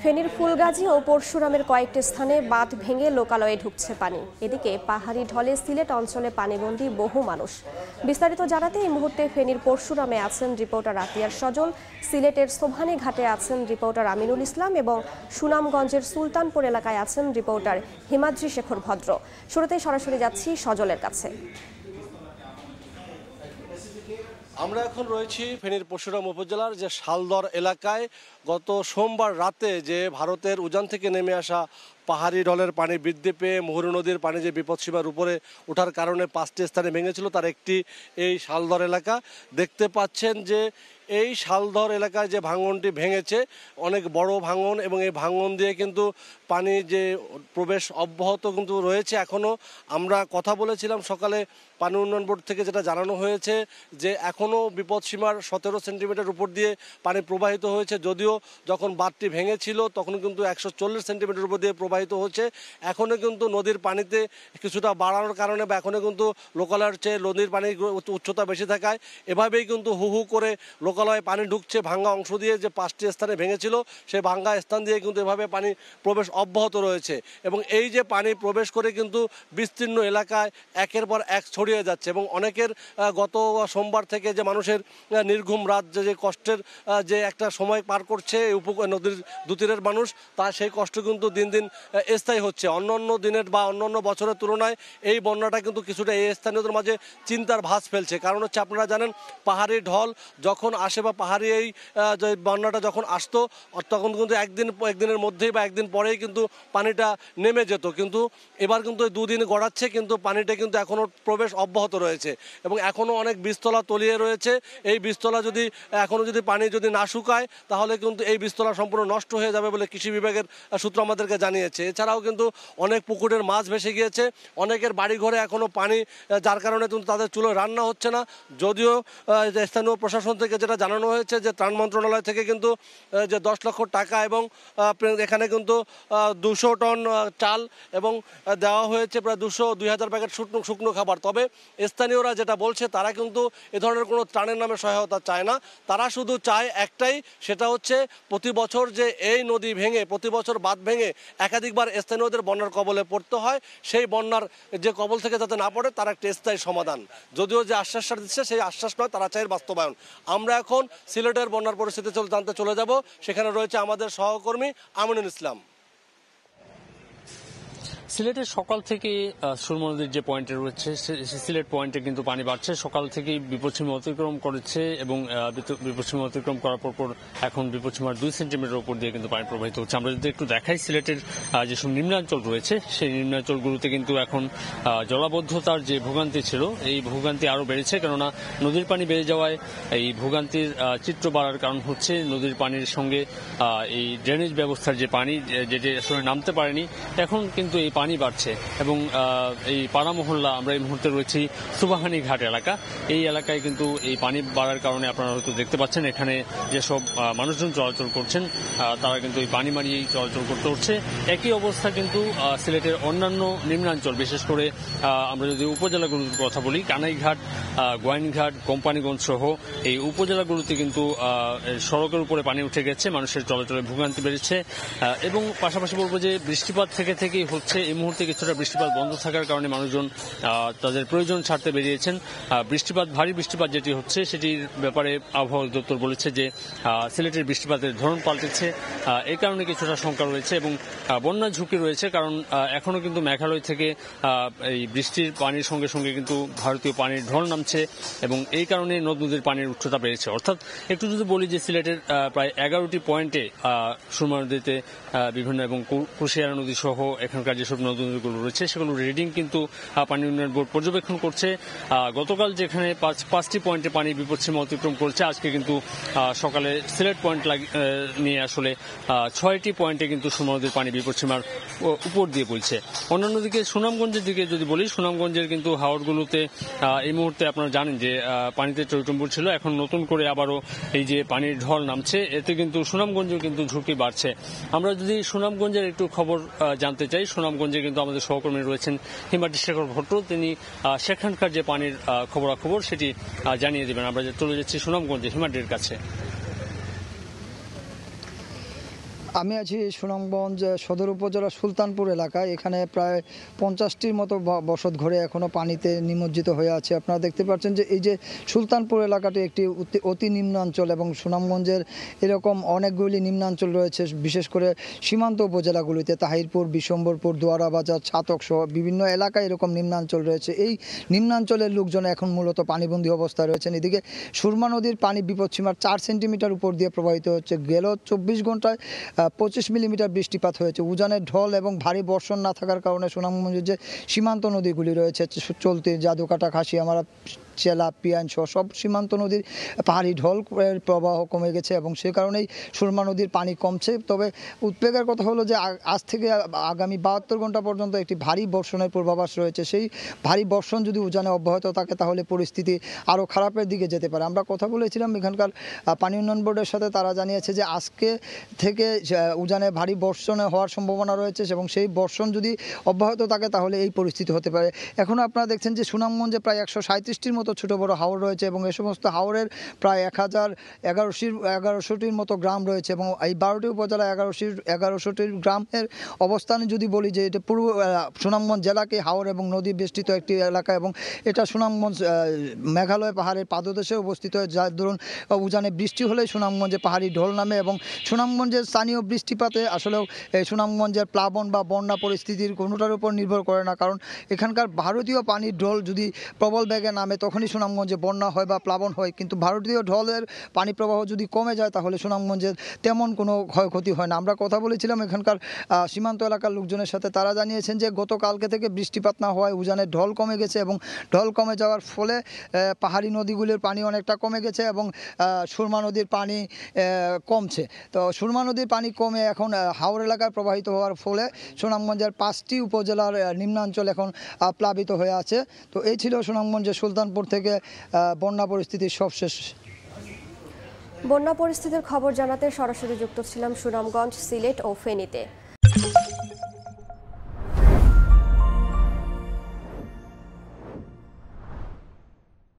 ফেনীর ফুলগাজী ও পরশুরামের কয়েকটি স্থানে বাঁধ ভেঙে লোকালয়ে ঢুকছে পানি। এদিকে পাহাড়ি ঢলে সিলেট অঞ্চলে পানিবন্দী বহু মানুষ। বিস্তারিত জানাতে এই মুহূর্তে ফেনীর পরশুরামে আছেন রিপোর্টার আতিয়ার সজল, সিলেটের সোভানী ঘাটে আছেন রিপোর্টার আমিনুল ইসলাম এবং সুনামগঞ্জের সুলতানপুর এলাকায় আছেন রিপোর্টার হিমাদ্রি শেখর ভদ্র। শুরুতেই সরাসরি যাচ্ছি সজলের কাছে। আমরা এখন রয়েছি ফেনীর পরশুরাম উপজেলার যে শালদর এলাকায়। গত সোমবার রাতে যে ভারতের উজান থেকে নেমে আসা পাহাড়ি ঢলের পানি বৃদ্ধি পেয়ে মুহুরী নদীর পানি যে বিপদসীমার উপরে ওঠার কারণে 5টি স্থানে ভেঙেছিল, তার একটি এই শালদর এলাকা। দেখতে পাচ্ছেন যে এই শালদর এলাকায় যে ভাঙনটি ভেঙেছে অনেক বড় ভাঙন, এবং এই ভাঙন দিয়ে কিন্তু পানি যে প্রবেশ অব্যাহত কিন্তু রয়েছে। এখনও আমরা কথা বলেছিলাম সকালে পানি উন্নয়ন বোর্ড থেকে, যেটা জানানো হয়েছে যে এখনও বিপদসীমার 17 সেন্টিমিটার উপর দিয়ে পানি প্রবাহিত হয়েছে। যদিও যখন বাঁধটি ভেঙেছিল তখন কিন্তু 140 সেন্টিমিটার উপর দিয়ে প্রবাহিত হচ্ছে। এখনও কিন্তু নদীর পানিতে কিছুটা বাড়ানোর কারণে বা এখনও কিন্তু লোকালয়ের চেয়ে নদীর পানির উচ্চতা বেশি থাকায় এভাবেই কিন্তু হু হু করে লোকালয়ে পানি ঢুকছে। ভাঙ্গা অংশ দিয়ে যে 5টি স্থানে ভেঙেছিল সেই ভাঙ্গা স্থান দিয়ে কিন্তু এভাবে পানি প্রবেশ অব্যাহত রয়েছে, এবং এই যে পানি প্রবেশ করে কিন্তু বিস্তীর্ণ এলাকায় একের পর এক ছড়িয়ে যাচ্ছে। এবং অনেকের গত সোমবার থেকে যে মানুষের নির্ঘুম রাত যে কষ্টের যে একটা সময় পার করছে এই নদীর দুতীরের মানুষ, তার সেই কষ্ট কিন্তু দিন দিন স্থায়ী হচ্ছে। অন্যান্য দিনের বা অন্যান্য বছরের তুলনায় এই বন্যাটা কিন্তু কিছুটা এই স্থানীয়দের মাঝে চিন্তার ভাঁজ ফেলছে। কারণ হচ্ছে আপনারা জানেন পাহাড়ি ঢল যখন আসে বা পাহাড়ি এই যে বন্যাটা যখন আসতো তখন কিন্তু একদিনের মধ্যেই বা একদিন পরেই কিন্তু পানিটা নেমে যেত, কিন্তু এবার কিন্তু 2 দিন গড়াচ্ছে কিন্তু পানিটা কিন্তু এখনও প্রবেশ অব্যাহত রয়েছে এবং এখনও অনেক বীজতলা তলিয়ে রয়েছে। এই বীজতলা যদি এখনও যদি পানি যদি না শুকায় তাহলে কিন্তু এই বীজতলা সম্পূর্ণ নষ্ট হয়ে যাবে বলে কৃষি বিভাগের সূত্র আমাদেরকে জানিয়েছে। এছাড়াও কিন্তু অনেক পুকুরের মাছ ভেসে গিয়েছে, অনেকের বাড়িঘরে এখনও পানি, যার কারণে কিন্তু তাদের চুলোয় রান্না হচ্ছে না। যদিও স্থানীয় প্রশাসন থেকে যেটা জানানো হয়েছে যে ত্রাণ মন্ত্রণালয় থেকে কিন্তু যে 10 লক্ষ টাকা এবং এখানে কিন্তু 200 টন চাল এবং দেওয়া হয়েছে প্রায় 2,000 প্যাকেট শুকনো খাবার। তবে স্থানীয়রা যেটা বলছে তারা কিন্তু এ ধরনের কোনো ত্রাণের নামে সহায়তা চায় না। তারা শুধু চায় একটাই, সেটা হচ্ছে প্রতি বছর যে এই নদী ভেঙে প্রতি বছর বাঁধ ভেঙে একাধিকবার স্থানীয়দের বন্যার কবলে পড়তে হয়, সেই বন্যার যে কবল থেকে যাতে না পড়ে তার একটা স্থায়ী সমাধান। যদিও যে আশ্বাসটা দিচ্ছে সেই আশ্বাস নয়, তারা চায় বাস্তবায়ন। আমরা এখন সিলেটের বন্যার পরিস্থিতি জানতে চলে যাব, সেখানে রয়েছে আমাদের সহকর্মী আমিনুল ইসলাম। সিলেটের সকাল থেকে সুরমা নদীর যে পয়েন্টে রয়েছে সিলেট পয়েন্টে কিন্তু পানি বাড়ছে। সকাল থেকেই বিপদসীমা অতিক্রম করেছে এবং বিপদসীমা অতিক্রম করার পর এখন বিপদসীমার 2 সেন্টিমিটার উপর দিয়ে কিন্তু পানি প্রবাহিত হচ্ছে। আমরা যদি একটু দেখাই সিলেটের যেসব নিম্নাঞ্চল রয়েছে সেই নিম্নাঞ্চলগুলোতে কিন্তু এখন জলাবদ্ধতার যে ভোগান্তি ছিল এই ভোগান্তি আরও বেড়েছে, কেননা নদীর পানি বেড়ে যাওয়ায় এই ভোগান্তির চিত্র বাড়ার কারণ হচ্ছে নদীর পানির সঙ্গে এই ড্রেনেজ ব্যবস্থার যে পানি যেটি আসলে নামতে পারেনি, এখন কিন্তু এই পানি বাড়ছে। এবং এই পাড়া মহল্লা, আমরা এই মুহূর্তে রয়েছি সুবাহানি ঘাট এলাকা, এই এলাকায় কিন্তু এই পানি বাড়ার কারণে আপনারা হয়তো দেখতে পাচ্ছেন এখানে যেসব মানুষজন চলাচল করছেন তারা কিন্তু এই পানি মারিয়েই চলাচল করতে হচ্ছে। একই অবস্থা কিন্তু সিলেটের অন্যান্য নিম্নাঞ্চল, বিশেষ করে আমরা যদি উপজেলাগুলোর কথা বলি, কানাইঘাট, গোয়াইনঘাট, কোম্পানিগঞ্জ সহ এই উপজেলাগুলোতে কিন্তু সড়কের উপরে পানি উঠে গেছে, মানুষের চলাচলে ভোগান্তি বেড়েছে। এবং পাশাপাশি বলবো যে বৃষ্টিপাত থেকেই হচ্ছে। এই মুহূর্তে কিছুটা বৃষ্টিপাত বন্ধ থাকার কারণে মানুষজন তাদের প্রয়োজন ছাড়তে বেরিয়েছেন। ভারী বৃষ্টিপাত যেটি হচ্ছে সেটির ব্যাপারে আবহাওয়া অধিদপ্তর বলেছে যে সিলেটের বৃষ্টিপাতের ধরন পাল্টেছে, এই কারণে কিছুটা শঙ্কা রয়েছে এবং বন্যা ঝুঁকি রয়েছে। কারণ এখনও কিন্তু মেঘালয় থেকে এই বৃষ্টির পানির সঙ্গে সঙ্গে কিন্তু ভারতীয় পানির ঢল নামছে এবং এই কারণে নদ নদীর পানির উচ্চতা বেড়েছে। অর্থাৎ একটু যদি বলি যে সিলেটের প্রায় 11টি পয়েন্টে সুরমা নদীতে বিভিন্ন এবং কুশিয়ারা নদী সহ এখানকার যেসব নদীগুলো রয়েছে সেগুলো রিডিং কিন্তু পানি উন্নয়ন বোর্ড পর্যবেক্ষণ করছে। গতকাল যেখানে 5টি পয়েন্টে পানি বিপদসীমা অতিক্রম করেছে, আজকে কিন্তু সকালে সিলেট পয়েন্ট নিয়ে আসলে 6টি পয়েন্টে কিন্তু সুরমা নদীর পানি বিপদসীমার উপর দিয়ে বইছে। অন্যান্য দিকে সুনামগঞ্জের দিকে যদি বলি, সুনামগঞ্জের কিন্তু হাওড়গুলোতে এই মুহূর্তে আপনারা জানেন যে পানিতে টইটম্বুর ছিল, এখন নতুন করে আবারও এই যে পানির ঢল নামছে, এতে কিন্তু সুনামগঞ্জেও কিন্তু ঝুঁকি বাড়ছে। আমরা যদি সুনামগঞ্জের একটু খবর জানতে চাই, সুনামগঞ্জে কিন্তু আমাদের সহকর্মী রয়েছেন হিমাদ্রি শেখর ভট্ট, তিনি সেখানকার যে পানির খবরাখবর সেটি জানিয়ে দেবেন। আমরা চলে যাচ্ছি সুনামগঞ্জে হিমাদ্রির কাছে। আমি আছি সুনামগঞ্জ সদর উপজেলা সুলতানপুর এলাকায়। এখানে প্রায় 50টির মতো বসত ঘরে এখনও পানিতে নিমজ্জিত হয়ে আছে। আপনারা দেখতে পাচ্ছেন যে এই যে সুলতানপুর এলাকাটি একটি অতি নিম্নাঞ্চল এবং সুনামগঞ্জের এরকম অনেকগুলি নিম্নাঞ্চল রয়েছে, বিশেষ করে সীমান্ত উপজেলাগুলিতে তাহিরপুর, বিশম্বরপুর, দোয়ারা বাজার, ছাতক সহ বিভিন্ন এলাকায় এরকম নিম্নাঞ্চল রয়েছে। এই নিম্নাঞ্চলের লোকজন এখন মূলত পানিবন্দী অবস্থায় রয়েছেন। এদিকে সুরমা নদীর পানি বিপদসীমার 4 সেন্টিমিটার উপর দিয়ে প্রবাহিত হচ্ছে। গেল 24 ঘন্টায় 25 মিলিমিটার বৃষ্টিপাত হয়েছে। উজানের ঢল এবং ভারী বর্ষণ না থাকার কারণে সুনামগঞ্জের যে সীমান্ত নদীগুলি রয়েছে, চলতি, জাদুকাটা, খাসিয়ামারা, চেলা, পিয়ান সহ সব সীমান্ত নদীর পাহাড়ি ঢল প্রবাহ কমে গেছে এবং সে কারণেই সুরমা নদীর পানি কমছে। তবে উদ্বেগের কথা হলো যে আজ থেকে আগামী 72 ঘন্টা পর্যন্ত একটি ভারী বর্ষণের পূর্বাভাস রয়েছে। সেই ভারী বর্ষণ যদি উজানে অব্যাহত থাকে তাহলে পরিস্থিতি আরও খারাপের দিকে যেতে পারে। আমরা কথা বলেছিলাম এখানকার পানি উন্নয়ন বোর্ডের সাথে, তারা জানিয়েছে যে আজকে থেকে উজানে ভারী বর্ষণে হওয়ার সম্ভাবনা রয়েছে এবং সেই বর্ষণ যদি অব্যাহত থাকে তাহলে এই পরিস্থিতি হতে পারে। এখনও আপনারা দেখছেন যে সুনামগঞ্জে প্রায় 137টির মতো ছোটো বড় হাওর রয়েছে এবং এই সমস্ত হাওরের প্রায় 1100টির মতো গ্রাম রয়েছে এবং এই 12টি উপজেলা 1100টির গ্রামের অবস্থানে যদি বলি যে এটা পুরো সুনামগঞ্জ জেলাকে হাওর এবং নদী বেষ্টিত একটি এলাকা এবং এটা সুনামগঞ্জ মেঘালয় পাহাড়ের পাদদেশে অবস্থিত, যার দরুন উজানে বৃষ্টি হলে সুনামগঞ্জে পাহাড়ি ঢল নামে এবং সুনামগঞ্জের স্থানীয় বৃষ্টিপাতে আসলেও সুনামগঞ্জের প্লাবন বা বন্যা পরিস্থিতির কোনোটার উপর নির্ভর করে না, কারণ এখানকার ভারতীয় পানির ঢল যদি প্রবল বেগে নামে তখনই সুনামগঞ্জে বন্যা হয় বা প্লাবন হয়, কিন্তু ভারতীয় ঢলের পানি প্রবাহ যদি কমে যায় তাহলে সুনামগঞ্জের তেমন কোনো ক্ষয়ক্ষতি হয় না। আমরা কথা বলেছিলাম এখানকার সীমান্ত এলাকার লোকজনের সাথে, তারা জানিয়েছেন যে গতকালকে থেকে বৃষ্টিপাত না হওয়ায় উজানের ঢল কমে গেছে এবং ঢল কমে যাওয়ার ফলে পাহাড়ি নদীগুলির পানি অনেকটা কমে গেছে এবং সুরমা নদীর পানি কমছে। তো সুরমা নদীর পানি কমে এখন হাওর এলাকায় প্রবাহিত হওয়ার ফলে সুনামগঞ্জের 5টি উপজেলার নিম্নাঞ্চল এখন প্লাবিত হয়ে আছে। তো এই ছিল সুনামগঞ্জের সুলতানপুর থেকে বন্যা পরিস্থিতির সবশেষ। বন্যা পরিস্থিতির খবর জানাতে সরাসরি যুক্ত ছিলাম সুনামগঞ্জ, সিলেট ও ফেনীতে।